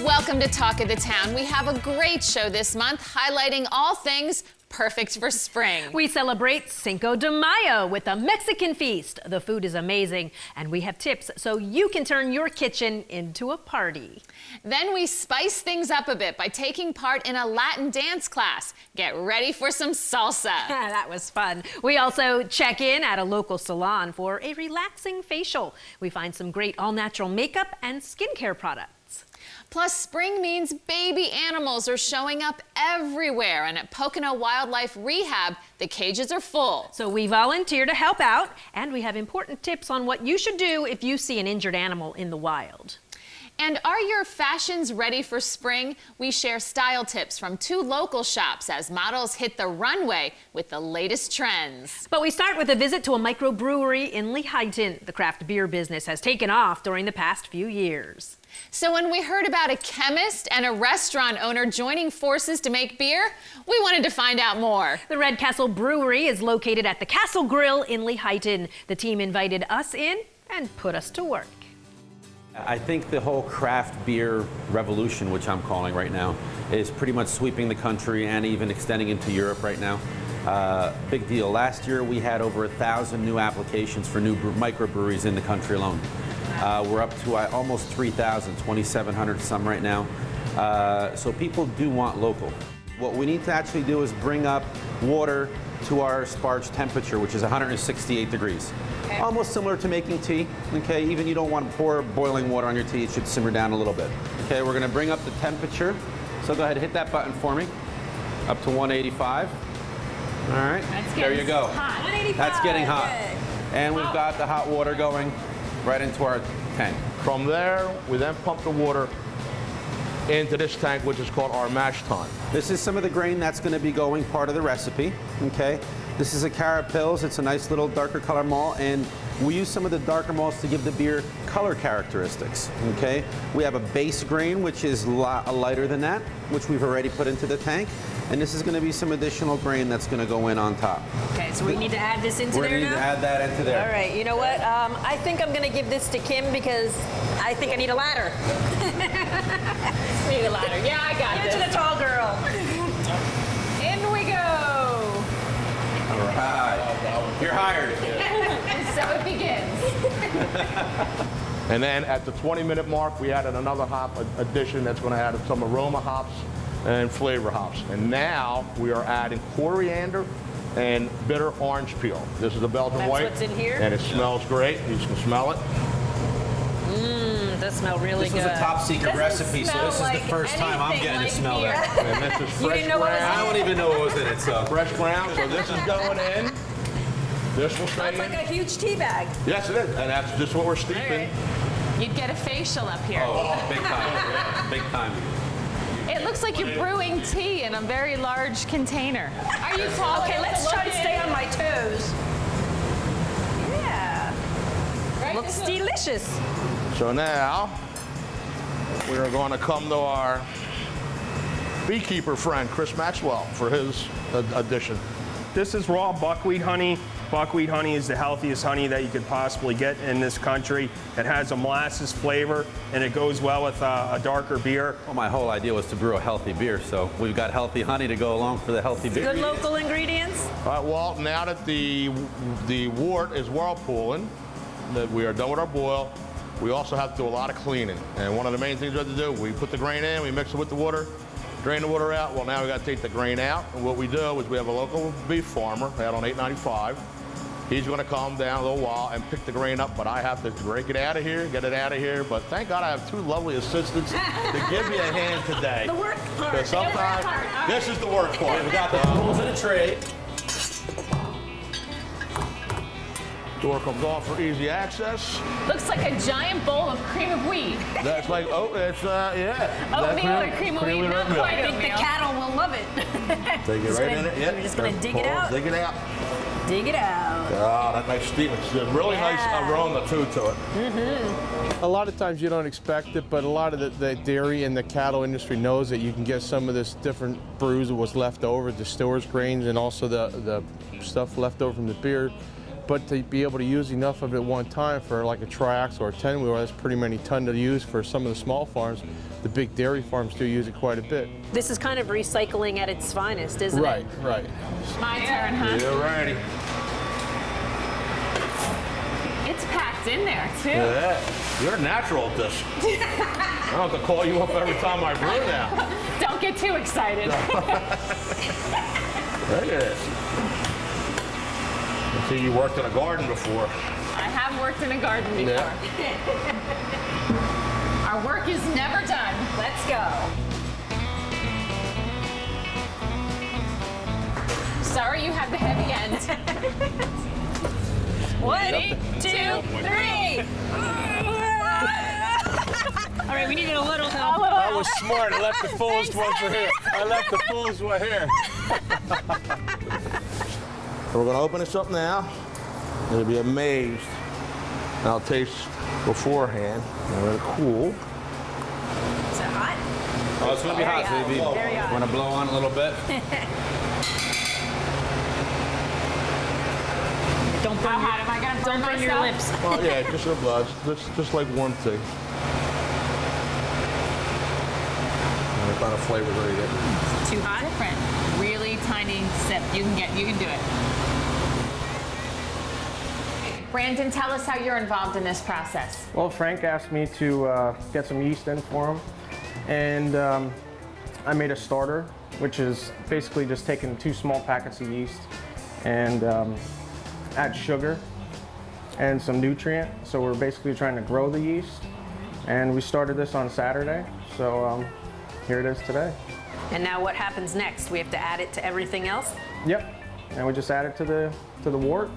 Welcome to Talk of the Town. We have a great show this month highlighting all things perfect for spring. We celebrate Cinco de Mayo with a Mexican feast. The food is amazing, and we have tips so you can turn your kitchen into a party. Then we spice things up a bit by taking part in a Latin dance class. Get ready for some salsa. That was fun. We also check in at a local salon for a relaxing facial. We find some great all-natural makeup and skincare products. Plus, spring means baby animals are showing up everywhere. And at Pocono Wildlife Rehab, the cages are full. So we volunteer to help out, and we have important tips on what you should do if you see an injured animal in the wild. And are your fashions ready for spring? We share style tips from 2 local shops as models hit the runway with the latest trends. But we start with a visit to a microbrewery in Lehighton. The craft beer business has taken off during the past few years. So when we heard about a chemist and a restaurant owner joining forces to make beer, we wanted to find out more. The Red Castle Brewery is located at the Castle Grill in Lehighton. The team invited us in and put us to work. I think the whole craft beer revolution, which I'm calling right now, is pretty much sweeping the country and even extending into Europe right now. Big deal. Last year we had over 1,000 new applications for new microbreweries in the country alone. We're up to almost 3,000, 2,700 some right now. So people do want local. What we need to actually do is bring up water to our sparge temperature, which is 168 degrees. Okay. Almost similar to making tea, okay? Even you don't want to pour boiling water on your tea, it should simmer down a little bit. Okay, we're gonna bring up the temperature. So go ahead, hit that button for me. Up to 185. All right, there you go. Hot. 185. That's getting hot. Good. And we've got the hot water going right into our tank. From there, we then pump the water into this tank, which is called our mash tun. This is some of the grain that's going to be going part of the recipe, okay? This is a Carrot Pills. It's a nice little darker color malt, and we use some of the darker malts to give the beer color characteristics, okay? We have a base grain, which is lighter than that, which we've already put into the tank, and this is going to be some additional grain that's going to go in on top. Okay, so we need to add this into there now? We're going to add that into there. All right, you know what? I think I'm going to give this to Kim because I think I need a ladder. Need a ladder. Yeah, I got Give it to the tall girl. In we go. All right. You're hired. So it begins. And then at the 20-minute mark, we added another hop addition that's going to add some aroma hops and flavor hops. And now we are adding coriander and bitter orange peel. This is the Belgian That's white. what's in here? And it smells great. You can smell it. Does smell really good. This was a top secret recipe, so this is the first time I'm getting to smell that. And this is fresh didn't know what was ground. I don't even know what was in it, so. Fresh ground, so this is going in. This will stay It's in. like a huge tea bag. Yes, it is. And that's just what we're steeping. You'd get a facial up here. Oh, big time, big time. It looks like you're brewing tea in a very large container. Are you tall? Okay, let's try to stay on my toes. Yeah. Right? Looks delicious. So now, we are going to come to our beekeeper friend, Chris Maxwell, for his addition. This is raw buckwheat honey. Buckwheat honey is the healthiest honey that you could possibly get in this country. It has a molasses flavor, and it goes well with a darker beer. Well, my whole idea was to brew a healthy beer, so we've got healthy honey to go along for the healthy beer. Good local ingredients. All right, well, now that the wort is whirlpooling, that we are done with our boil, we also have to do a lot of cleaning. And one of the main things we have to do, we put the grain in, we mix it with the water, drain the water out. Well, now we got to take the grain out. And what we do is we have a local beef farmer out on 895. He's going to come down a little while and pick the grain up, but I have to break it out of here, get it out of here. But thank God I have 2 lovely assistants to give me a hand today. The work part. Because sometimes this is the work part. We got the tools in a tray. Door comes off for easy access. Looks like a giant bowl of cream of wheat. That's like, oh, it's, yeah. Oatmeal or cream of wheat? Not quite I think the oatmeal. cattle will love it. Take it right in it. Yep. You're just going to dig it out? Dig it out. Dig it out. Ah, that nice steam. It's a really nice aroma too to it. A lot of times you don't expect it, but a lot of the dairy and the cattle industry knows that you can get some of this different brews that was left over, the stores grains, and also the stuff left over from the beer. But to be able to use enough of it at one time for like a triaxle or a 10-wheeler, that's pretty many ton to use for some of the small farms. The big dairy farms do use it quite a bit. This is kind of recycling at its finest, isn't Right, it? right. My turn, huh? You're ready. It's packed in there, too. Yeah, you're natural at this. I don't have to call you up every time I brew now. Don't get too excited. Look at this. I see you worked in a garden before. I have worked in a garden before. Yeah. Our work is never done. Let's go. Sorry you have the heavy end. 1, 2, 3. All right, we needed a little help. That was smart. I left the fullest one for here. I left the fullest one here. So we're gonna open this up now. You'll be amazed. I'll taste beforehand. Now let it cool. Is it hot? Oh, it's gonna be hot, so you want to blow on a little bit? Don't burn, How hot am I gonna burn don't burn your myself? lips. Well, yeah, just a buzz. Just like warm tea. And what kind of flavors are you getting? Too hot? Different. Really tiny sip. You can do it. Brandon, tell us how you're involved in this process. Well, Frank asked me to get some yeast in for him, and I made a starter, which is basically just taking 2 small packets of yeast and add sugar and some nutrient. So we're basically trying to grow the yeast, and we started this on Saturday, so here it is today. And now what happens next? We have to add it to everything else? Yep, and we just add it to the wort,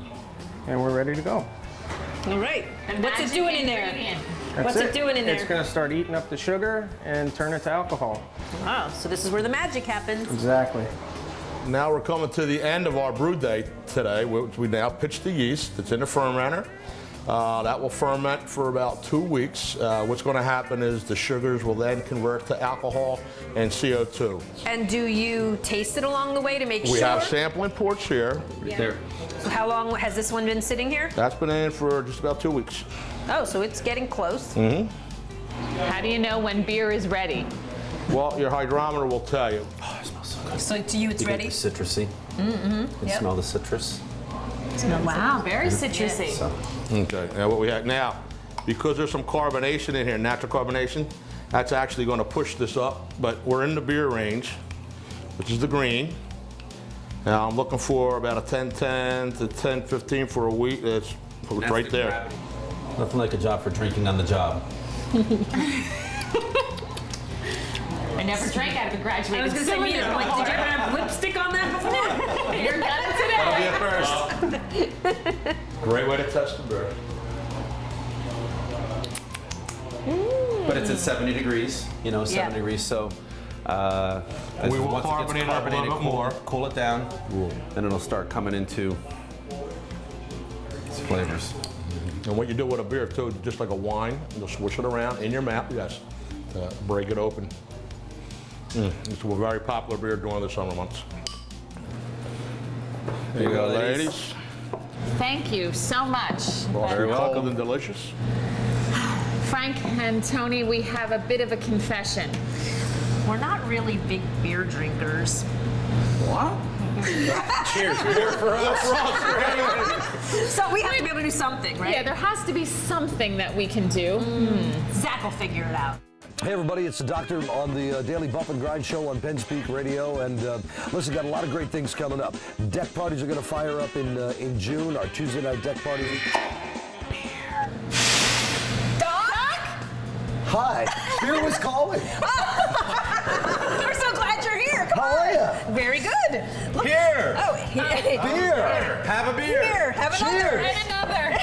and we're ready to go. All right. The What's it magic doing in there? ingredient. That's What's it doing in there? It's going to start eating up the sugar and turn it to alcohol. Oh, so this is where the magic happens. Exactly. Now we're coming to the end of our brew day today, which we now pitch the yeast. It's in the fermenter. That will ferment for about 2 weeks. What's going to happen is the sugars will then convert to alcohol and CO2. And do you taste it along the way to make sure? We have sampling ports here. There. So how long has this one been sitting here? That's been in for just about 2 weeks. Oh, so it's getting close. How do you know when beer is ready? Well, your hydrometer will tell you. Oh, it smells so good. So to you, it's You get ready? the citrusy. You can smell the citrus. Wow, very citrusy. So, Okay, now what we have now, because there's some carbonation in here, natural carbonation, that's actually going to push this up, but we're in the beer range, which is the green. Now I'm looking for about a 10-10 to 10-15 for a week. It's right there. gravity. Nothing like a job for drinking on the job. I never drank out of a graduated I was going to say, cylinder neither. Like, did you ever have lipstick on that before? You're done today. Great way to test the beer. But it's at 70 degrees, 7 Yeah. degrees, so We will once it gets carbonate it up a little bit more. Cool it down, then it'll start coming into its flavors. And what you do with a beer too, just like a wine, you'll swish it around in your mouth, yes, to break it open. It's a very popular beer during the summer months. There you go, ladies. Thank you so much. Very welcome. cold and delicious. Frank and Tony, we have a bit of a confession. We're not really big beer drinkers. What? Cheers. You're here for us. So we have to be able to do something, right? Yeah, there has to be something that we can do. Zach will figure it out. Hey everybody, it's the Doctor on the Daily Bump and Grind Show on Penn Speak Radio, and listen, got a lot of great things coming up. Deck parties are going to fire up in June. Our Tuesday night deck party. Doc? Hi, Beer was calling. We're so glad you're here. Come How are on. ya? Very good. Look. Beer! Oh, Beer. Have a beer! Here, have another. Cheers. And another.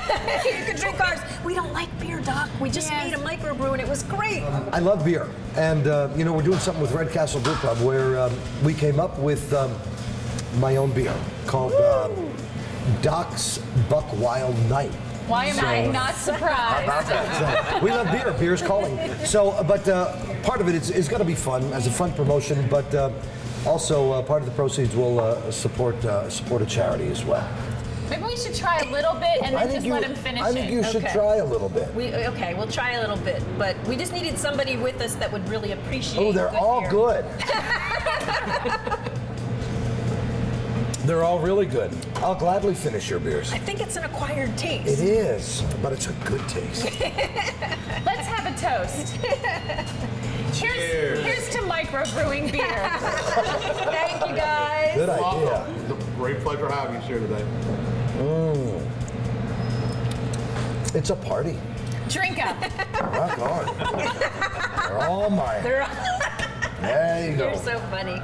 You can drink ours. We don't like beer, Doc. We just Yes. made a microbrew and it was great. I love beer, and we're doing something with Red Castle Brewpub where we came up with my own beer called Doc's Buck Wild Night. Why am I not surprised? About that. So, we love beer. Beer's calling. So, but part of it is going to be fun as a fun promotion, but also part of the proceeds will support a charity as well. Maybe we should try a little bit and then just let him finish it. I think you should try a little bit. Okay, we'll try a little bit, but we just needed somebody with us that would really appreciate. Oh, they're all beer. good. They're all really good. I'll gladly finish your beers. I think it's an acquired taste. It is, but it's a good taste. Let's have a toast. Here's to micro-brewing beer. Thank you, guys. Good idea. It's a great pleasure having you here today. It's a party. Drink up. Rock on. They're all mine. There you go. You're so funny.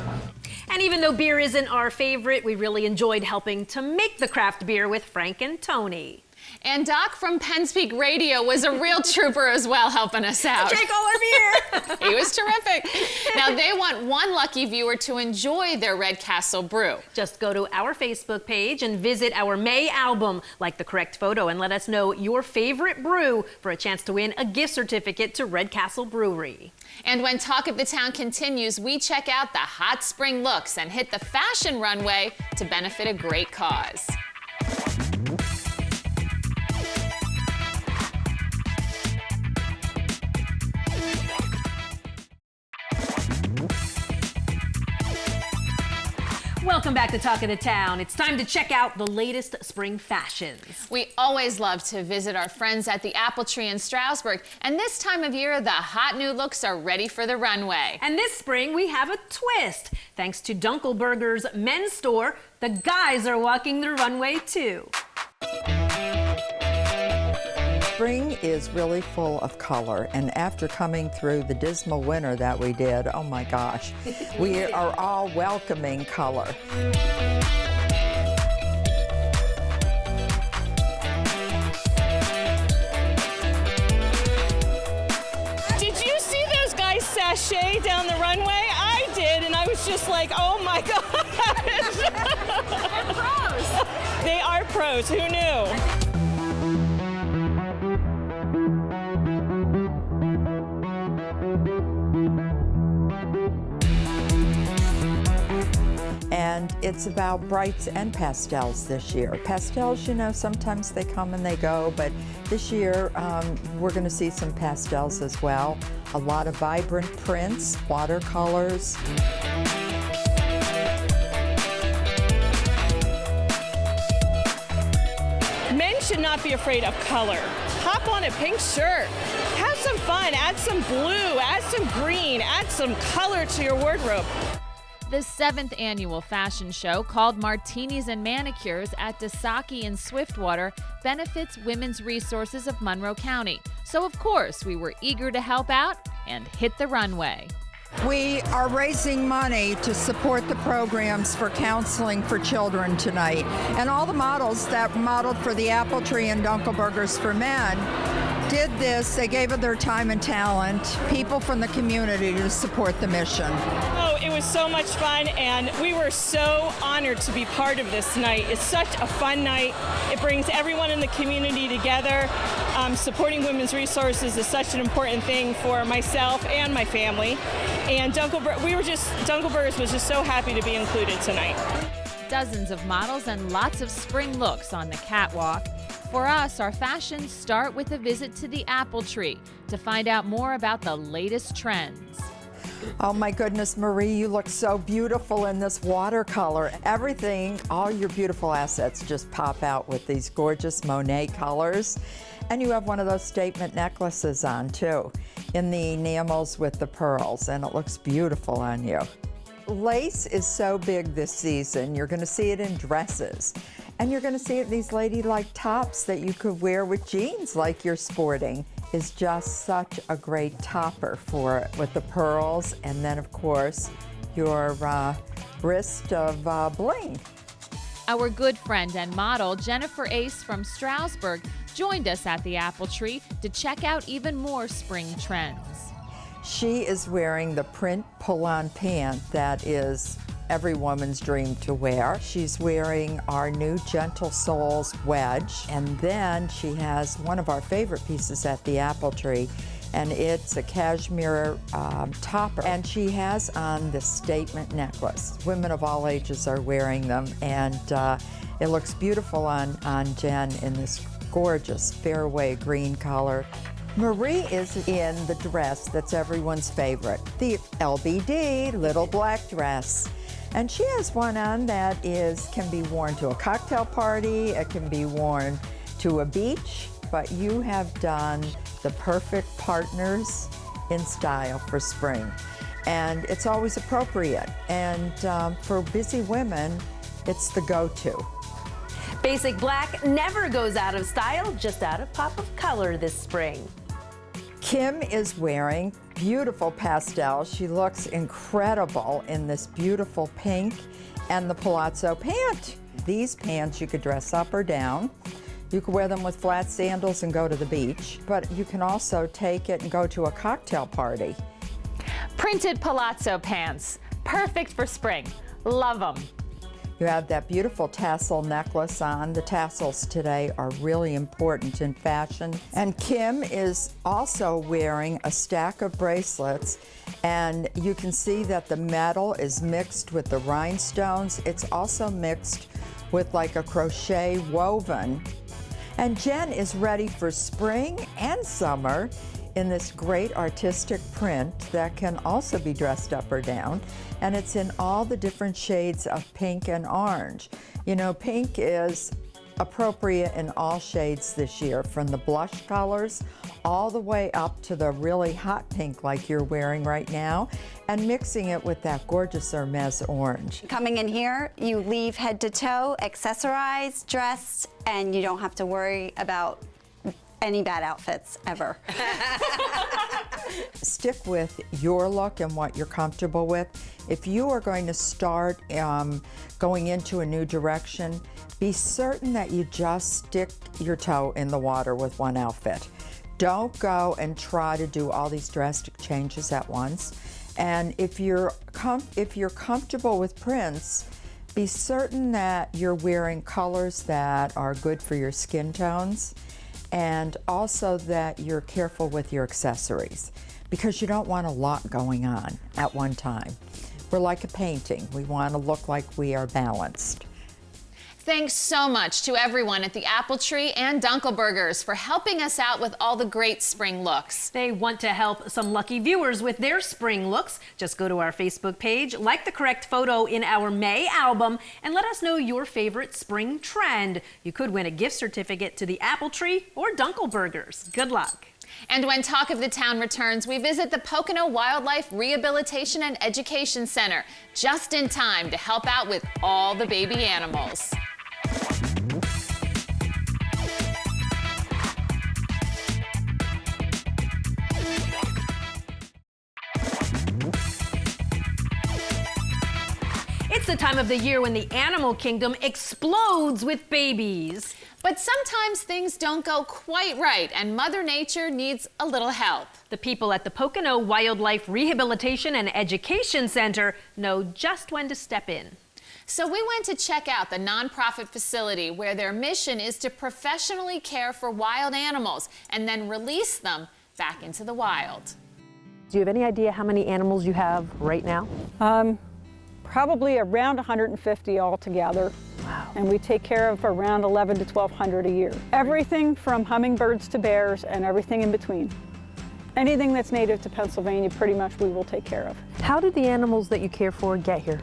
And even though beer isn't our favorite, we really enjoyed helping to make the craft beer with Frank and Tony. And Doc from Speak Radio was a real trooper as well, helping us out. Drank all our beer. He was terrific. Now, they want one lucky viewer to enjoy their Red Castle brew. Just go to our Facebook page and visit our May album, like the correct photo, and let us know your favorite brew for a chance to win a gift certificate to Red Castle Brewery. And when Talk of the Town continues, we check out the hot spring looks and hit the fashion runway to benefit a great cause. Welcome back to Talk of the Town. It's time to check out the latest spring fashions. We always love to visit our friends at the Apple Tree in Stroudsburg, and this time of year, the hot new looks are ready for the runway. And this spring, we have a twist. Thanks to Dunkelberger's men's store, the guys are walking the runway too. Spring is really full of color, and after coming through the dismal winter that we did, oh my gosh, we are all welcoming color. Did you see those guys sashay down the runway? I did, and I was just like, oh my gosh. They're pros. They are pros, who knew? And it's about brights and pastels this year. Pastels, you know, sometimes they come and they go, but this year we're going to see some pastels as well. A lot of vibrant prints, watercolors. Men should not be afraid of color. Hop on a pink shirt. Have some fun. Add some blue, add some green, add some color to your wardrobe. The 7th annual fashion show, called Martinis and Manicures at Dasaki in Swiftwater, benefits women's resources of Monroe County. So, of course, we were eager to help out and hit the runway. We are raising money to support the programs for counseling for children tonight. And all the models that modeled for the Apple Tree and Dunkelbergers for Men did this. They gave of their time and talent, people from the community, to support the mission. Oh, it was so much fun, and we were so honored to be part of this night. It's such a fun night. It brings everyone in the community together. Supporting women's resources is such an important thing for myself and my family. And Dunkelbergers was just so happy to be included tonight. Dozens of models and lots of spring looks on the catwalk. For us, our fashions start with a visit to the Apple Tree to find out more about the latest trends. Oh my goodness, Marie, you look so beautiful in this watercolor. Everything, all your beautiful assets just pop out with these gorgeous Monet colors. And you have one of those statement necklaces on too, in the enamels with the pearls, and it looks beautiful on you. Lace is so big this season. You're going to see it in dresses. And you're going to see it in these ladylike tops that you could wear with jeans like you're sporting. Is just such a great topper for it with the pearls, and then of course your wrist of bling. Our good friend and model Jennifer Ace from Stroudsburg joined us at the Apple Tree to check out even more spring trends. She is wearing the print pull-on pant that is every woman's dream to wear. She's wearing our new Gentle Souls wedge, and then she has one of our favorite pieces at the apple tree, and it's a cashmere topper, and she has on this statement necklace. Women of all ages are wearing them, and it looks beautiful on Jen in this gorgeous fairway green color. Marie is in the dress that's everyone's favorite, the LBD, little black dress. And she has one on that can be worn to a cocktail party, it can be worn to a beach, but you have done the perfect partners in style for spring. And it's always appropriate. And for busy women, it's the go-to. Basic black never goes out of style, just out of pop of color this spring. Kim is wearing beautiful pastels. She looks incredible in this beautiful pink and the palazzo pant. These pants you could dress up or down. You could wear them with flat sandals and go to the beach, but you can also take it and go to a cocktail party. Printed palazzo pants, perfect for spring. Love them. You have that beautiful tassel necklace on. The tassels today are really important in fashion. And Kim is also wearing a stack of bracelets, and you can see that the metal is mixed with the rhinestones. It's also mixed with like a crochet woven. And Jen is ready for spring and summer in this great artistic print that can also be dressed up or down. And it's in all the different shades of pink and orange. You know, pink is appropriate in all shades this year, from the blush colors all the way up to the really hot pink like you're wearing right now, and mixing it with that gorgeous Hermes orange. Coming in here, you leave head to toe, accessorized, dressed, and you don't have to worry about any bad outfits ever. Stick with your look and what you're comfortable with. If you are going to start going into a new direction, be certain that you just stick your toe in the water with one outfit. Don't go and try to do all these drastic changes at once. And if you're comfortable with prints, be certain that you're wearing colors that are good for your skin tones, and also that you're careful with your accessories, because you don't want a lot going on at one time. We're like a painting. We want to look like we are balanced. Thanks so much to everyone at the Apple Tree and Dunkelberger's for helping us out with all the great spring looks. They want to help some lucky viewers with their spring looks. Just go to our Facebook page, like the correct photo in our May album, and let us know your favorite spring trend. You could win a gift certificate to the Apple Tree or Dunkelberger's. Good luck. And when Talk of the Town returns, we visit the Pocono Wildlife Rehabilitation and Education Center, just in time to help out with all the baby animals. It's the time of the year when the animal kingdom explodes with babies. But sometimes things don't go quite right, and Mother Nature needs a little help. The people at the Pocono Wildlife Rehabilitation and Education Center know just when to step in. So we went to check out the nonprofit facility where their mission is to professionally care for wild animals and then release them back into the wild. Do you have any idea how many animals you have right now? Probably around 150 altogether. Wow. And we take care of around 11 to 1,200 a year. Everything from hummingbirds to bears and everything in between. Anything that's native to Pennsylvania, pretty much we will take care of. How did the animals that you care for get here?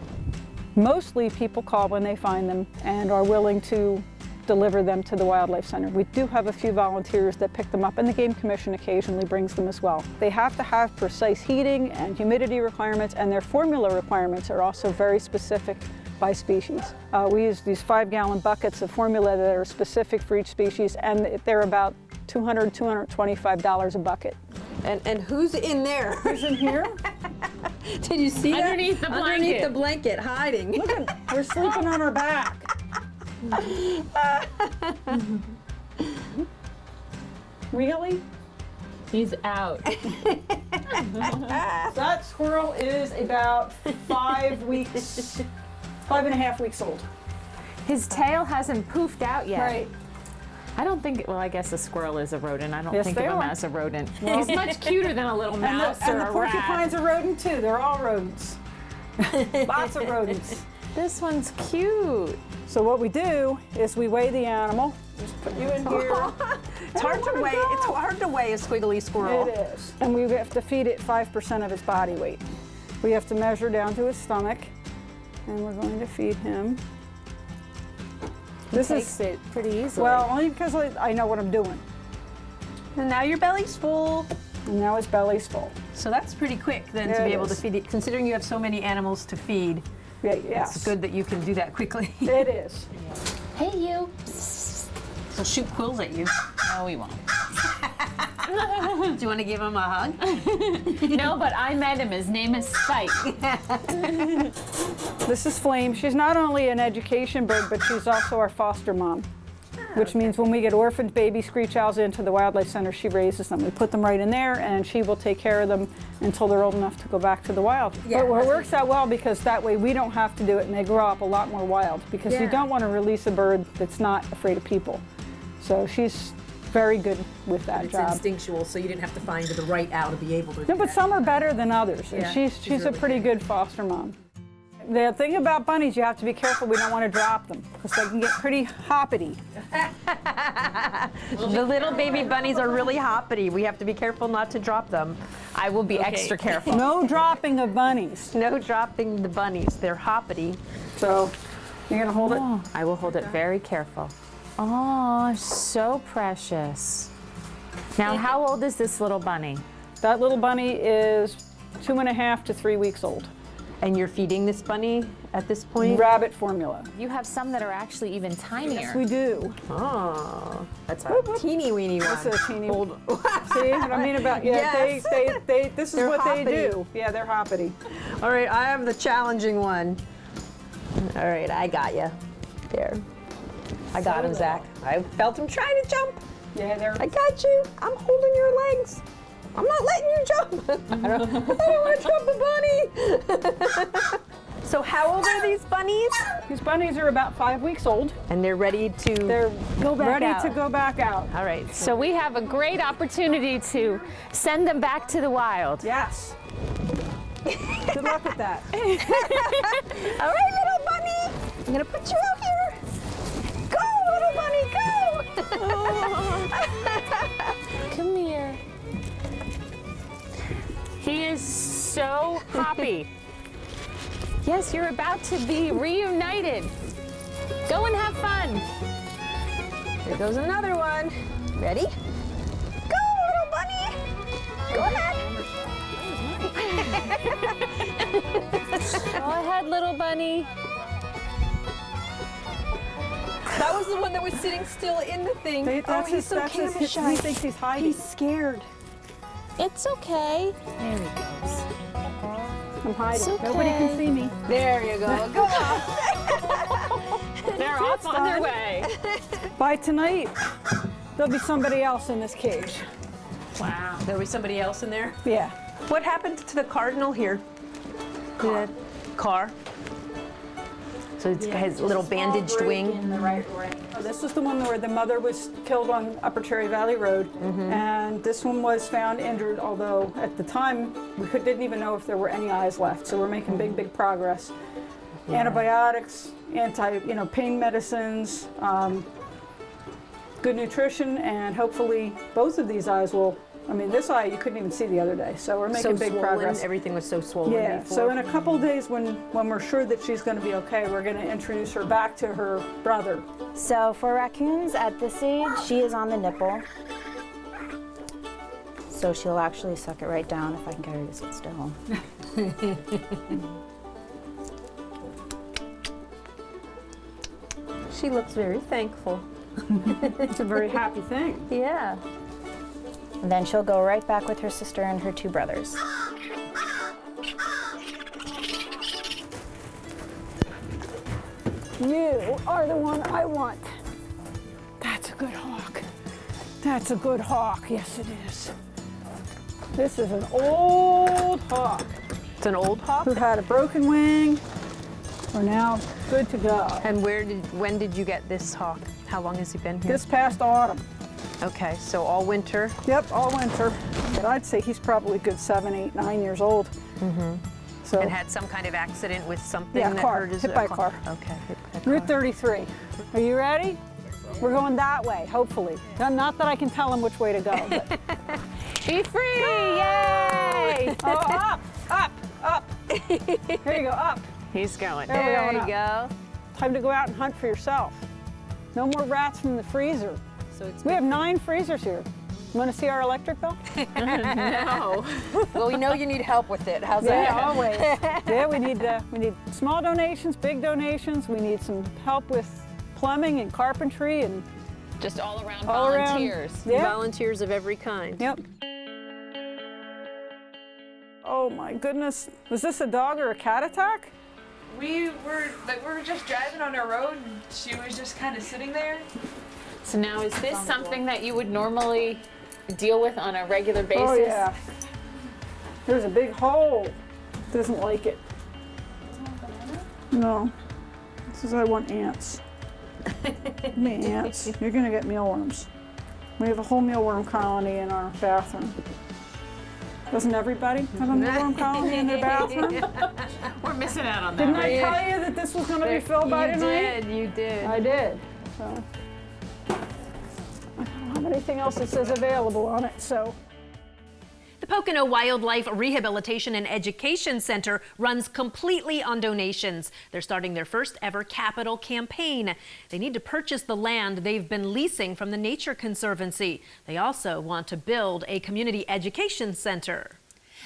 Mostly people call when they find them and are willing to deliver them to the Wildlife Center. We do have a few volunteers that pick them up, and the Game Commission occasionally brings them as well. They have to have precise heating and humidity requirements, and their formula requirements are also very specific by species. We use these 5-gallon buckets of formula that are specific for each species, and they're about $200, $225 a bucket. And who's in there? Who's in here? Did you see that? Underneath the blanket. Underneath the blanket, hiding. Look at, we're sleeping on our back. Really? He's out. That squirrel is about 5 weeks, 5.5 weeks old. His tail hasn't poofed out yet. Right. I don't think, well, I guess a squirrel is a rodent. I don't Yes, think they of him are. as a rodent. He's much cuter than a little mouse and or the a rat. porcupines are rodent too. They're all rodents. Lots of rodents. This one's cute. So what we do is we weigh the animal. Just put you in here. It's hard to weigh. It's hard to weigh a squiggly squirrel. It is. And we have to feed it 5% of its body weight. We have to measure down to his stomach, and we're going to feed him. This takes it pretty easily. Well, only because I know what I'm doing. And now your belly's full. And now his belly's full. So that's pretty quick then Yeah, to be it able to is. feed it. Considering you have so many animals to feed, Yeah, yes. it's good that you can do that quickly. It is. Hey, you. He'll shoot quills at you. No, we won't. Do you want to give him a hug? No, but I met him. His name is Spike. This is Flame. She's not only an education bird, but she's also our foster mom. Which means when we get orphaned baby screech owls into the wildlife center, she raises them. We put them right in there, and she will take care of them until they're old enough to go back to the wild. Yeah. But it works out well because that way we don't have to do it, and they grow up a lot more wild. Because you don't want to release a bird that's not afraid of people. So she's very good with that It's job. instinctual, so you didn't have to find the right owl to be able to do No, but that. some are better than others, and Yeah, she's she's a really pretty good foster mom. The thing about bunnies, you have to be careful. We don't want to drop them because they can get pretty hoppity. The little baby bunnies are really hoppity. We have to be careful not to drop them. I will be extra careful. No dropping of bunnies. No dropping the bunnies. They're hoppity. So you're gonna hold it. I will hold it very careful. Oh, so precious. Now, how old is this little bunny? That little bunny is 2.5 to 3 weeks old. And you're feeding this bunny at this point? Rabbit formula. You have some that are actually even tinier. Yes, we do. Oh, that's a teeny weeny one. That's a teeny. See what I mean about Yes. they this is They're what they hoppity. do. Yeah, they're hoppity. All right, I have the challenging one. All right, I got you. There. I got him, Zach. I felt him trying to jump. Yeah, they're. I got you. I'm holding your legs. I'm not letting you jump. I don't want to jump a bunny. So how old are these bunnies? These bunnies are about 5 weeks old. And they're ready to They're go back ready out. to go back out. All right. So we have a great opportunity to send them back to the wild. Yes. Good luck with that. All right, little bunny. I'm gonna put you out here. Go, little bunny, go. Come here. He is so happy. Yes, you're about to be reunited. Go and have fun. Here goes another one. Ready? Go, little bunny. Go ahead. Go ahead, little bunny. That was the one that was sitting still in the thing. He's so camera He shy. thinks he's hiding. He's scared. It's okay. There he goes. I'm hiding. It's okay. Nobody can see me. There you go. Go on. They're off on their way. By tonight, there'll be somebody else in this cage. Wow. There'll be somebody else in there. Yeah. What happened to the cardinal here? Car. So it has a little bandaged wing. In the right wing. This is the one where the mother was killed on Upper Cherry Valley Road, and this one was found injured. Although at the time we didn't even know if there were any eyes left. So we're making big progress. Antibiotics, pain medicines, good nutrition, and hopefully both of these eyes will. I mean, this eye you couldn't even see the other day, so we're making big progress. Everything was so swollen. Yeah, before. so in a couple days when we're sure that she's going to be okay, we're going to introduce her back to her brother. So for raccoons at this age, she is on the nipple. So she'll actually suck it right down if I can get her to sit still. She looks very thankful. It's a very happy thing. Yeah. And then she'll go right back with her sister and her two brothers. You are the one I want. That's a good hawk. That's a good hawk. Yes, it is. This is an old hawk. It's an old pup? who had a broken wing. We're now good to go. And when did you get this hawk? How long has he been here? This past autumn. Okay, so all winter? Yep, all winter. But I'd say he's probably a good 7, 8, 9 years old. So, And had some kind of accident with something yeah, that car, hurt his hit by a car. Okay, hit by a car. Route 33. Are you ready? We're going that way, hopefully. Not that I can tell him which way to go, but. Be free! Yay! Oh, up, up, up. Here you go, up. He's going. There you go. Time to go out and hunt for yourself. No more rats from the freezer. We have 9 freezers here. You want to see our electric bill? No. Well, we know you need help with it. How's Yeah, that? always. Yeah, we need small donations, big donations. We need some help with plumbing and carpentry and Just all around all around. volunteers. Yeah. Volunteers of every kind. Yep. Oh my goodness. Was this a dog or a cat attack? We were just driving on our road and she was just kind of sitting there. So now, is this something that you would normally deal with on a regular basis? Oh yeah. There's a big hole. Doesn't like it. No. It says I want ants. Give me ants. You're gonna get mealworms. We have a whole mealworm colony in our bathroom. Doesn't everybody have a mealworm colony in their bathroom? We're missing out on that. Didn't I tell you that this was gonna be filled by tonight? You did. I did. So. I don't have anything else that says available on it, so. The Pocono Wildlife Rehabilitation and Education Center runs completely on donations. They're starting their first ever capital campaign. They need to purchase the land they've been leasing from the Nature Conservancy. They also want to build a community education center.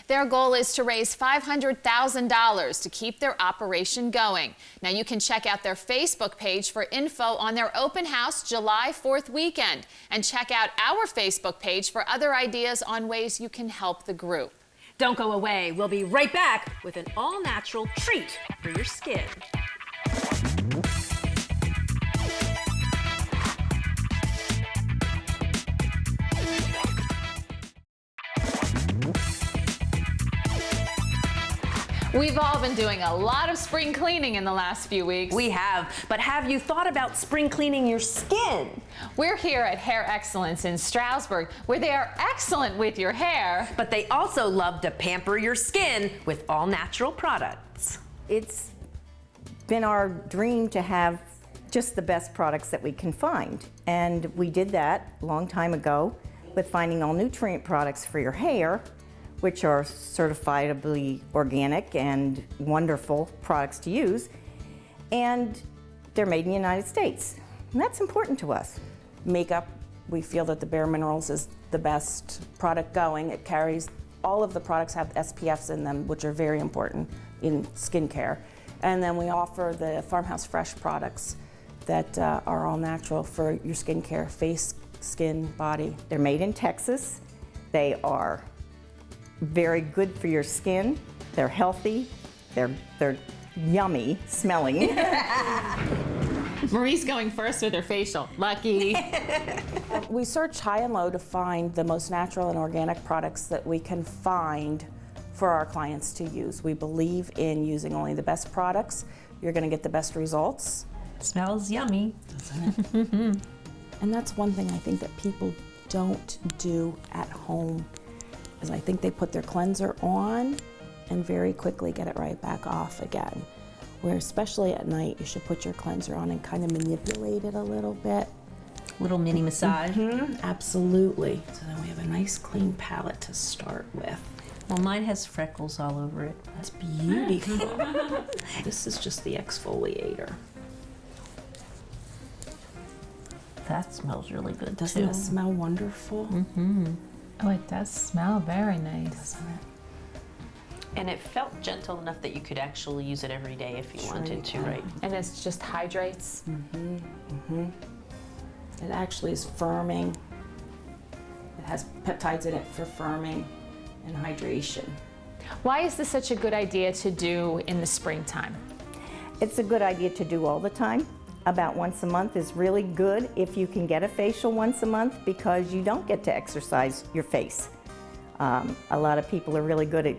Their goal is to raise $500,000 to keep their operation going. Now you can check out their Facebook page for info on their open house July 4th weekend. And check out our Facebook page for other ideas on ways you can help the group. Don't go away. We'll be right back with an all-natural treat for your skin. We've all been doing a lot of spring cleaning in the last few weeks. We have, but have you thought about spring cleaning your skin? We're here at Hair Excellence in Stroudsburg, where they are excellent with your hair. But they also love to pamper your skin with all-natural products. It's been our dream to have just the best products that we can find. And we did that a long time ago with finding all nutrient products for your hair, which are certifiably organic and wonderful products to use. And they're made in the United States. And that's important to us. Makeup, we feel that the Bare Minerals is the best product going. It carries, all of the products have SPFs in them, which are very important in skincare. And then we offer the Farmhouse Fresh products that are all natural for your skincare, face, skin, body. They're made in Texas. They are very good for your skin. They're healthy. They're yummy smelling. Marie's going first with her facial. Lucky. We search high and low to find the most natural and organic products that we can find for our clients to use. We believe in using only the best products. You're going to get the best results. Smells yummy. Doesn't it? And that's one thing I think that people don't do at home. Is I think they put their cleanser on and very quickly get it right back off again. Where especially at night, you should put your cleanser on and kind of manipulate it a little bit. Little mini massage. Absolutely. So then we have a nice clean palette to start with. Well, mine has freckles all over it. That's beautiful. This is just the exfoliator. That smells really good Doesn't too. it smell wonderful? Oh, it does smell very nice. Doesn't it? And it felt gentle enough that you could actually use it every day if you wanted to, right? And it just hydrates. It actually is firming. It has peptides in it for firming and hydration. Why is this such a good idea to do in the springtime? It's a good idea to do all the time. About once a month is really good if you can get a facial once a month because you don't get to exercise your face. A lot of people are really good at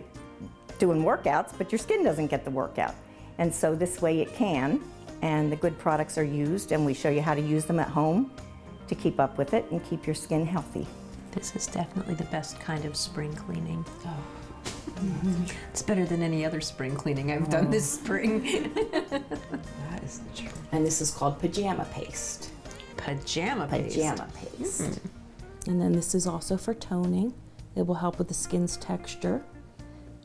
doing workouts, but your skin doesn't get the workout. And so this way it can, and the good products are used, and we show you how to use them at home to keep up with it and keep your skin healthy. This is definitely the best kind of spring cleaning. Oh. It's better than any other spring cleaning I've done this spring. That is true. And this is called pajama paste. Pajama paste. Pajama paste. And then this is also for toning. It will help with the skin's texture.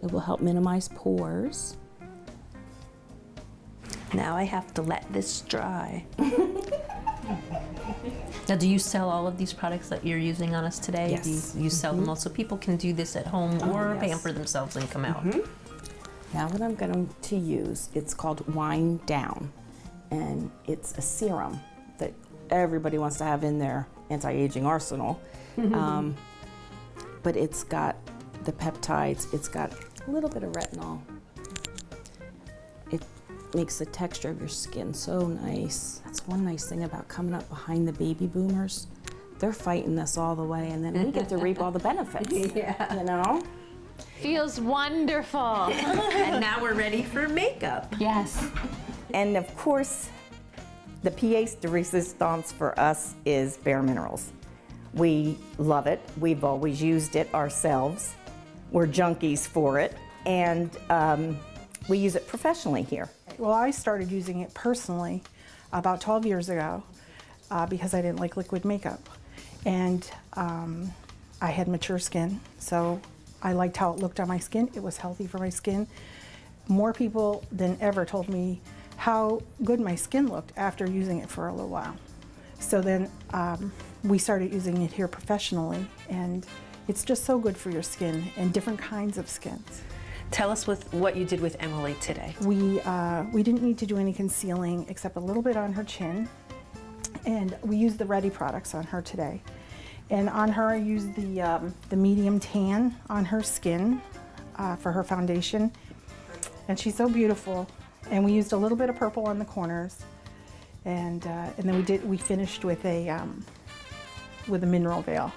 It will help minimize pores. Now I have to let this dry. Now, do you sell all of these products that you're using on us today? Yes. You sell them all so people can do this at home or pamper themselves and come out? Now what I'm going to use, it's called Wind Down. And it's a serum that everybody wants to have in their anti-aging arsenal. But it's got the peptides, it's got a little bit of retinol. It makes the texture of your skin so nice. That's one nice thing about coming up behind the baby boomers. They're fighting this all the way, and then we get to reap all the benefits. Yeah. You know? Feels wonderful. And now we're ready for makeup. Yes. And of course, the pièce de résistance for us is Bare Minerals. We love it. We've always used it ourselves. We're junkies for it, and we use it professionally here. Well, I started using it personally about 12 years ago because I didn't like liquid makeup. And I had mature skin, so I liked how it looked on my skin. It was healthy for my skin. More people than ever told me how good my skin looked after using it for a little while. So then we started using it here professionally, and it's just so good for your skin and different kinds of skins. Tell us what you did with Emily today. We didn't need to do any concealing except a little bit on her chin, and we used the Ready products on her today. And on her, I used the medium tan on her skin for her foundation, and she's so beautiful. And we used a little bit of purple on the corners, and then we finished with a mineral veil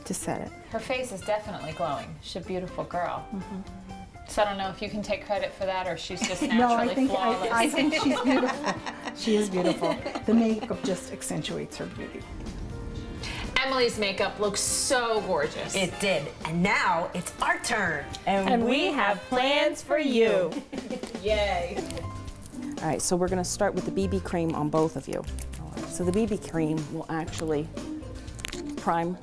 to set it. Her face is definitely glowing. She's a beautiful girl. So I don't know if you can take credit for that or she's just naturally flawless. I think she's beautiful. She is beautiful. The makeup just accentuates her beauty. Emily's makeup looks so gorgeous. It did. And now it's our turn. And we have plans for you. Yay. All right, so we're gonna start with the BB cream on both of you. So the BB cream will actually prime,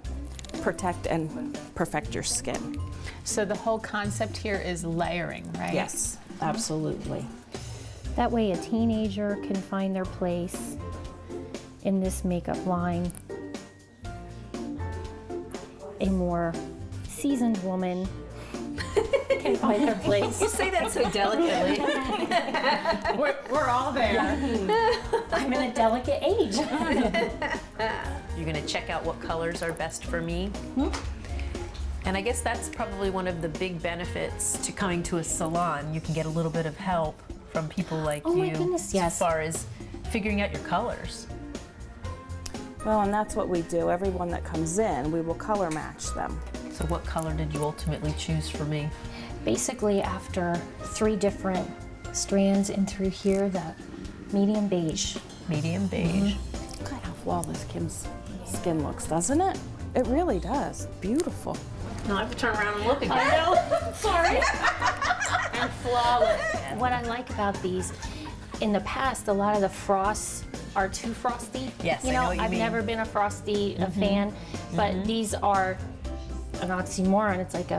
protect, and perfect your skin. So the whole concept here is layering, right? Yes, absolutely. That way a teenager can find their place in this makeup line. A more seasoned woman can find their place. You say that so delicately. We're all there. I'm in a delicate age. You're gonna check out what colors are best for me. And I guess that's probably one of the big benefits to coming to a salon. You can get a little bit of help from people like Oh you my goodness, yes. as far as figuring out your colors. Well, and that's what we do. Everyone that comes in, we will color match them. So what color did you ultimately choose for me? Basically, after 3 different strands in through here, the medium beige. Medium beige. Look at how flawless Kim's skin looks, doesn't it? It really does. Beautiful. No, I have to turn around and look again. I know. Sorry. And flawless. What I like about these, in the past, a lot of the frosts are too frosty. Yes, you I know, know what you I've mean. never been a frosty fan, but these are an oxymoron. It's like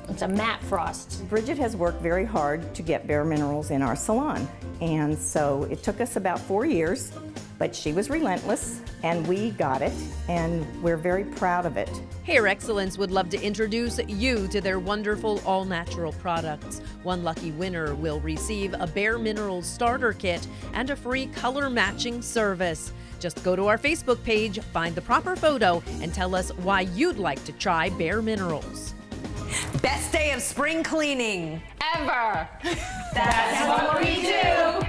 it's a matte frost. Bridget has worked very hard to get Bare Minerals in our salon, and so it took us about 4 years, but she was relentless, and we got it, and we're very proud of it. Hair Excellence would love to introduce you to their wonderful all-natural products. One lucky winner will receive a Bare Minerals starter kit and a free color matching service. Just go to our Facebook page, find the proper photo, and tell us why you'd like to try Bare Minerals. Best day of spring cleaning ever. That's what we do.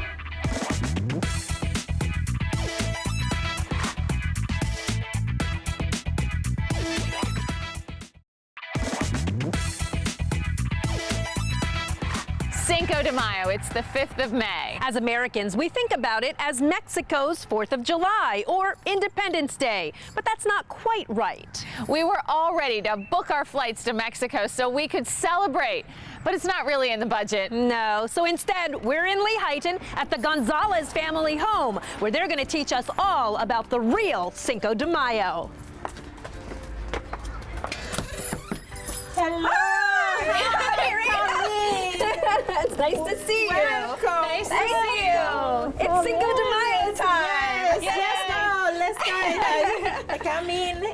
Cinco de Mayo, it's the 5th of May. As Americans, we think about it as Mexico's 4th of July or Independence Day, but that's not quite right. We were all ready to book our flights to Mexico so we could celebrate, but it's not really in the budget. No, so instead, we're in Lehighton at the Gonzales family home, where they're going to teach us all about the real Cinco de Mayo. Hello! It's nice to see you. Welcome. Nice to see you. It's Cinco de Mayo time. Yes, let's go. Come in.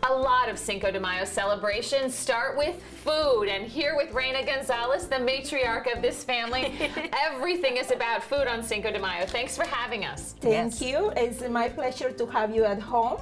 A lot of Cinco de Mayo celebrations start with food, and here with Reyna Gonzales, the matriarch of this family, everything is about food on Cinco de Mayo. Thanks for having us. Thank you. It's my pleasure to have you at home.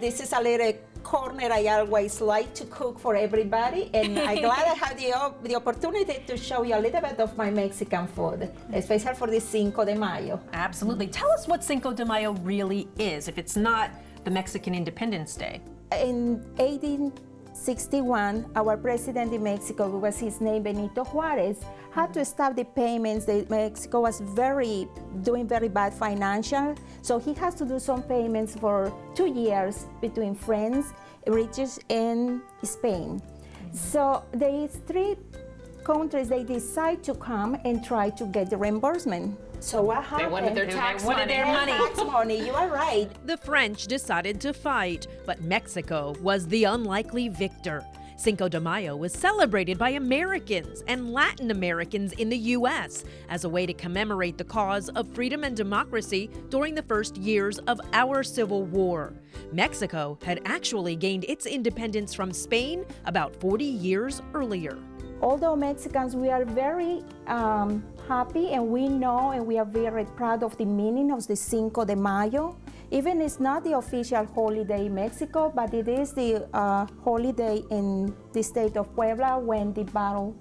This is a little corner I always like to cook for everybody, and I'm glad I had the opportunity to show you a little bit of my Mexican food, especially for the Cinco de Mayo. Absolutely. Tell us what Cinco de Mayo really is, if it's not the Mexican Independence Day. In 1861, our president in Mexico, who was his name Benito Juarez, had to stop the payments. Mexico was doing very bad financial, so he has to do some payments for 2 years between France, British, and Spain. So these three countries, they decide to come and try to get the reimbursement. So what happened? They wanted their tax money. Tax money, you are right. The French decided to fight, but Mexico was the unlikely victor. Cinco de Mayo was celebrated by Americans and Latin Americans in the U.S. as a way to commemorate the cause of freedom and democracy during the first years of our Civil War. Mexico had actually gained its independence from Spain about 40 years earlier. Although Mexicans, we are very happy, and we know and we are very proud of the meaning of the Cinco de Mayo. Even it's not the official holiday in Mexico, but it is the holiday in the state of Puebla when the battle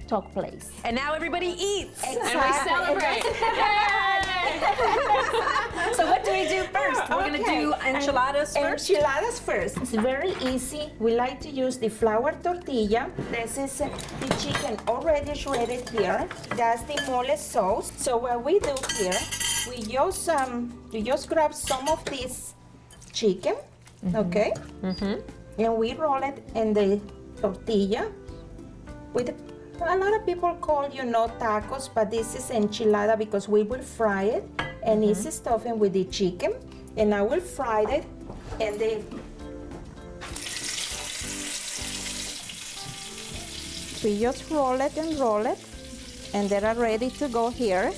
took place. And now everybody eats. Exactly. And we celebrate. So what do we do first? We're going to do enchiladas first? Enchiladas first. It's very easy. We like to use the flour tortilla. This is the chicken already shredded here. That's the mole sauce. So what we do here, we just grab some of this chicken, okay? And we roll it in the tortilla with a lot of people call, tacos, but this is enchilada because we will fry it, and it's stuffing with the chicken, and I will fry it, and we just roll it, and they are ready to go here.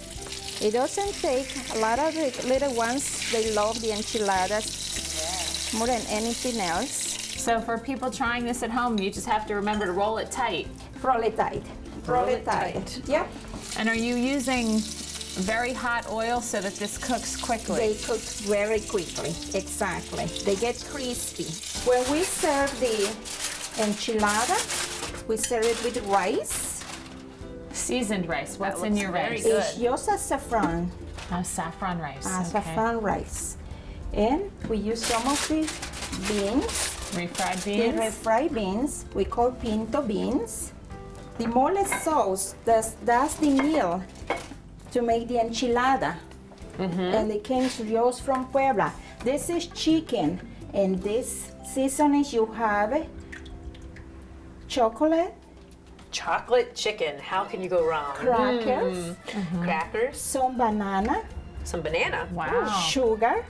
It doesn't take a lot of the little ones. They love the enchiladas more than anything else. So for people trying this at home, you just have to remember to roll it tight. Roll it tight. Roll it tight. Yep. And are you using very hot oil so that this cooks quickly? They cook very quickly, exactly. They get crispy. When we serve the enchilada, we serve it with rice. Seasoned rice. What's in your rice? It's just a saffron. Saffron rice. Saffron rice. And we use some of the beans. Refried beans? The refried beans, we call pinto beans. The mole sauce, that's the meal to make the enchilada. And it came just from Puebla. This is chicken, and this seasonings you have chocolate. Chocolate chicken, how can you go wrong? Crackers. Crackers. Some banana. Some banana. Wow. Sugar.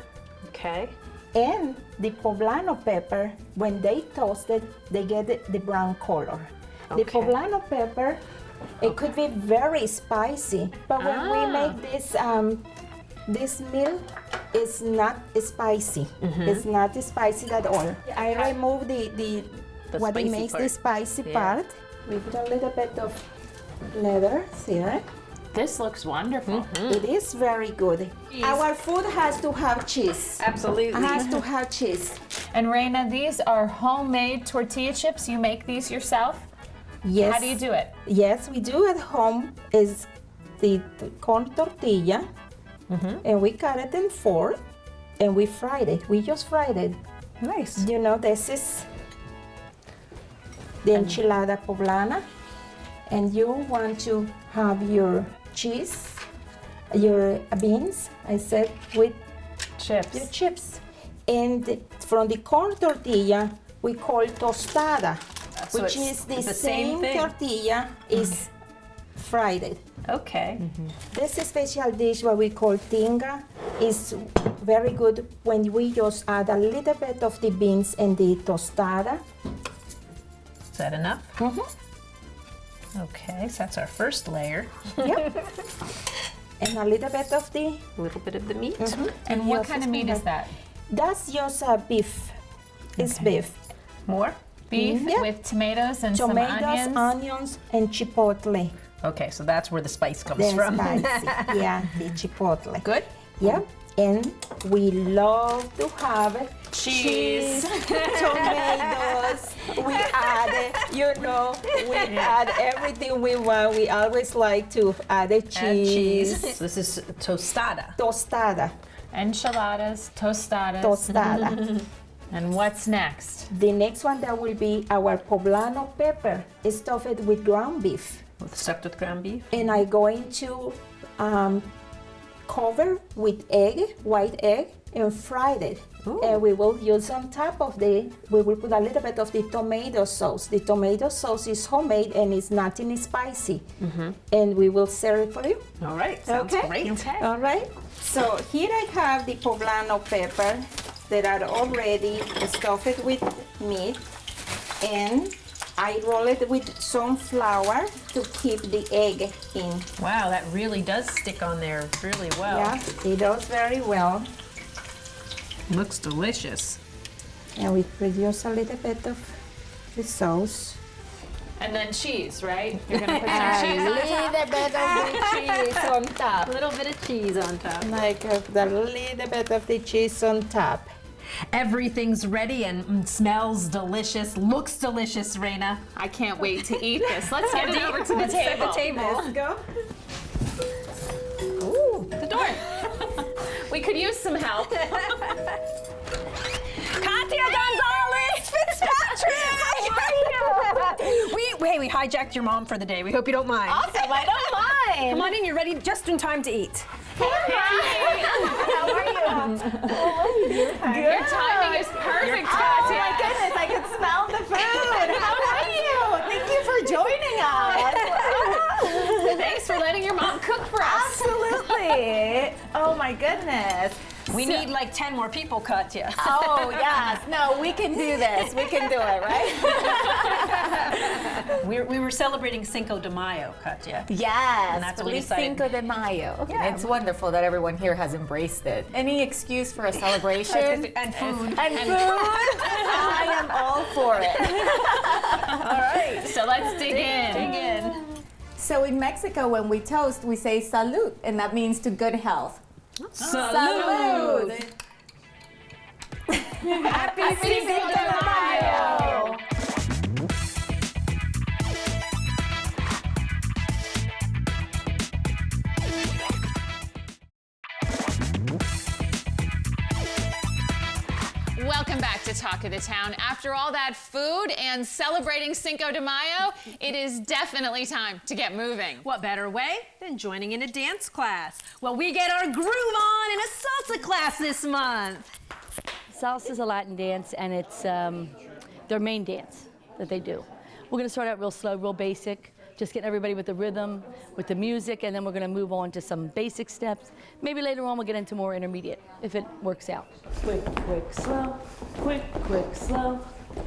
Okay. And the poblano pepper, when they toast it, they get the brown color. The poblano pepper, it could be very spicy, but when we make this meal, it's not spicy. It's not spicy at all. I remove the what it makes the spicy part. We put a little bit of leather here. This looks wonderful. It is very good. Our food has to have cheese. Absolutely. It has to have cheese. And Reyna, these are homemade tortilla chips. You make these yourself? Yes. How do you do it? Yes, we do at home is the corn tortilla, and we cut it in four, and we fried it. We just fried it. Nice. This is the enchilada poblana. and you want to have your cheese, your beans, I said, with your chips. And from the corn tortilla, we call tostada, So which it's is the the same same thing. tortilla is fried. Okay. This special dish, what we call tinga, is very good when we just add a little bit of the beans and the tostada. Is that enough? Okay, so that's our first layer. Yep. And a little bit of the meat. And what kind of meat is that? That's just beef. It's beef. More? Beef Yeah. with tomatoes and Tomatoes, some onions. onions, and chipotle. Okay, so that's where the spice comes The from. spicy, yeah, the chipotle. Good. Yeah, and we love to have Cheese. tomatoes. We add, we add everything we want. We always like to add a cheese. So this is tostada. Tostada. Enchiladas, tostadas. Tostada. And what's next? The next one that will be our poblano pepper, stuffed with ground beef. Stuffed with ground beef. And I'm going to cover with egg, white egg, and fried it. And we will use on top of we will put a little bit of the tomato sauce. The tomato sauce is homemade and it's nothing spicy. And we will serve it for you. All right, sounds great. Okay. All right. So here I have the poblano pepper that are already stuffed with meat. And I roll it with some flour to keep the egg in. Wow, that really does stick on there really well. Yeah, it does very well. Looks delicious. And we produce a little bit of the sauce. And then cheese, right? You're gonna put some cheese on top. A little bit of the cheese on top. A little bit of cheese on top. Like a little bit of the cheese on top. Everyth's ready and smells delicious, looks delicious, Reyna. I can't wait to eat this. Let's get it over to the table. Let's go. Ooh, the door. We could use some help. Katia Gonzales Fitzpatrick! We hijacked your mom for the day. We hope you don't mind. Awesome, I don't mind. Come on in, you're ready just in time to eat. How are you? Your timing is perfect, Katia. Oh my goodness, I can smell the food. How are you? Thank you for joining us. Thanks for letting your mom cook for us. Absolutely. Oh my goodness. We need like 10 more people, Katia. Oh yes, no, we can do this. We can do it, right? We were celebrating Cinco de Mayo, Katia. Yes, And that's what we Feliz decided. Cinco de Mayo. Yeah. It's wonderful that everyone here has embraced it. Any excuse for a celebration? And food. And food. I am all for it. All right, so let's dig in. So in Mexico, when we toast, we say salud, and that means to good health. Salud. Happy Cinco de Mayo. Welcome back to Talk of the Town. After all that food and celebrating Cinco de Mayo, it is definitely time to get moving. What better way than joining in a dance class? Well, we get our groove on in a salsa class this month. Salsa is a Latin dance, and it's their main dance that they do. We're going to start out real slow, real basic, just getting everybody with the rhythm, with the music, and then we're going to move on to some basic steps. Maybe later on we'll get into more intermediate, if it works out. Quick, quick, slow, quick, quick, slow,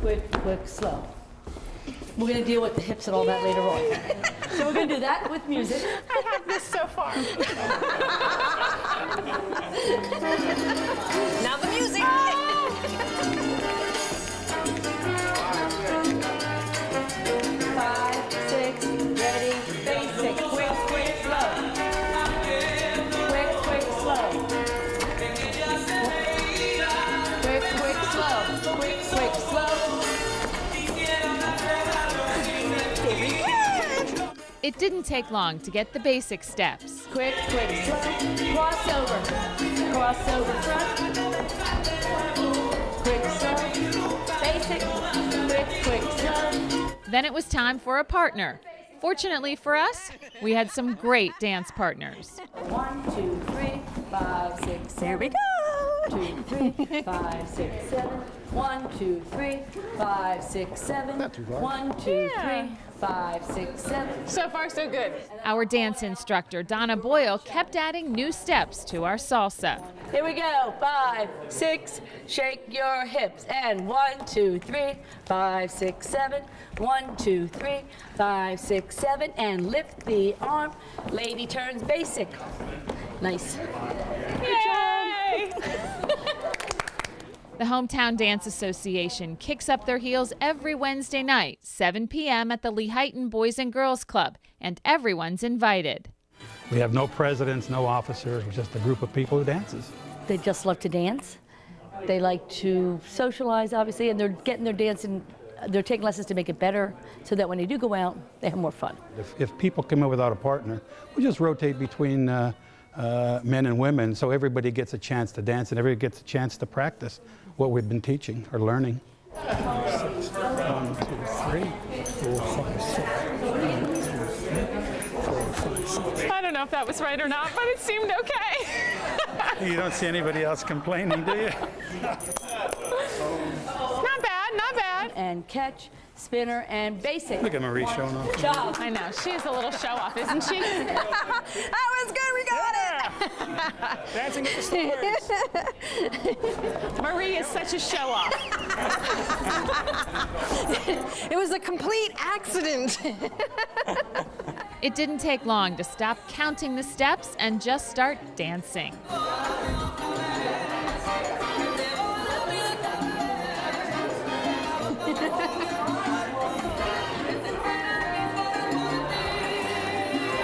quick, quick, slow. We're going to deal with the hips and all that later on. So we're going to do that with music. I have this so far. Now the music. 5, 6, ready, basic, quick, quick, slow. Quick, quick, slow. Quick, quick, slow. Quick, quick, slow. It didn't take long to get the basic steps. Quick, quick, slow. Crossover. Crossover front. Quick, slow. Basic. Quick, quick, slow. Then it was time for a partner. Fortunately for us, we had some great dance partners. 1, 2, 3, 5, 6, 7. Here we go. 2, 3, 5, 6, 7. 1, 2, 3, 5, 6, 7. 1, 2, 3, 5, 6, 7. So far, so good. Our dance instructor, Donna Boyle, kept adding new steps to our salsa. Here we go. 5, 6, shake your hips. And 1, 2, 3, 5, 6, 7. 1, 2, 3, 5, 6, 7. And lift the arm. Lady turns basic. Nice. Yay! The Hometown Dance Association kicks up their heels every Wednesday night, 7 p.m. at the Lehighton Boys and Girls Club, and everyone's invited. We have no presidents, no officers, we're just a group of people who dances. They just love to dance. They like to socialize, obviously, and they're getting their dancing, they're taking lessons to make it better so that when they do go out, they have more fun. If people come in without a partner, we just rotate between men and women so everybody gets a chance to dance and everybody gets a chance to practice what we've been teaching or learning. 1, 2, 3, 4, 5, 6. 1, 2, 3, 4, 5, 6. I don't know if that was right or not, but it seemed okay. You don't see anybody else complaining, do you? Not bad, not bad. And catch, spinner, and basic. Look at Marie showing off. I know, she's a little show-off, isn't she? That was good. We got it. Dancing at the stores. Marie is such a show-off. It was a complete accident. It didn't take long to stop counting the steps and just start dancing.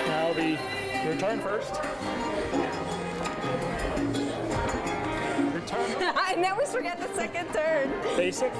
Now your turn first. Your turn. I always forget the second turn. Basic.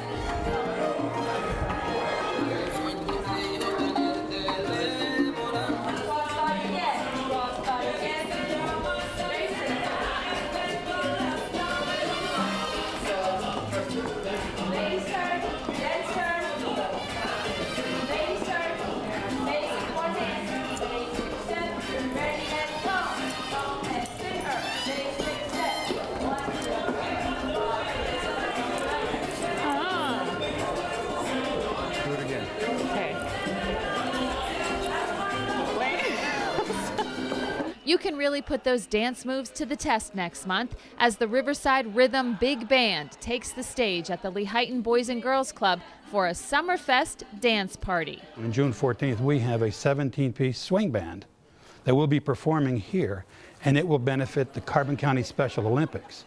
You can really put those dance moves to the test next month as the Riverside Rhythm Big Band takes the stage at the Lehighton Boys and Girls Club for a Summerfest dance party. On June 14th, we have a 17-piece swing band that will be performing here, and it will benefit the Carbon County Special Olympics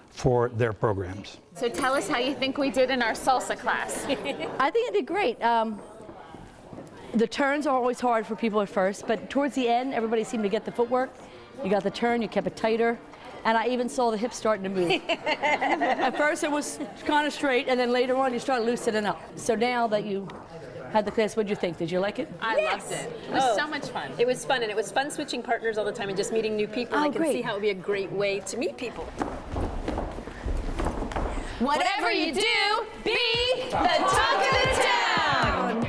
for their programs. So tell us how you think we did in our salsa class. I think I did great. The turns are always hard for people at first, but towards the end, everybody seemed to get the footwork. You got the turn, you kept it tighter, and I even saw the hips starting to move. At first, it was kind of straight, and then later on, you started loosening up. So now that you had the class, what'd you think? Did you like it? I loved it. It was so much fun. It was fun, and it was fun switching partners all the time and just meeting new people. I can see how it would be a great way to meet people. Whatever you do, be the talk of the town.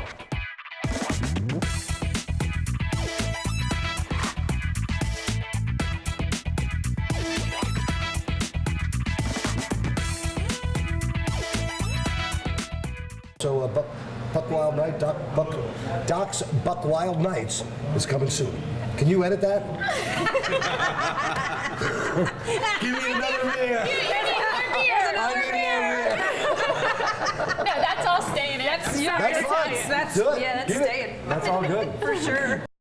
So Buck Wild Night, Doc's Buck Wild Nights is coming soon. Can you edit that? Give me another beer. No, that's all staying in. That's fine. That's Good. yeah, that's Give it. staying. That's all good. For sure.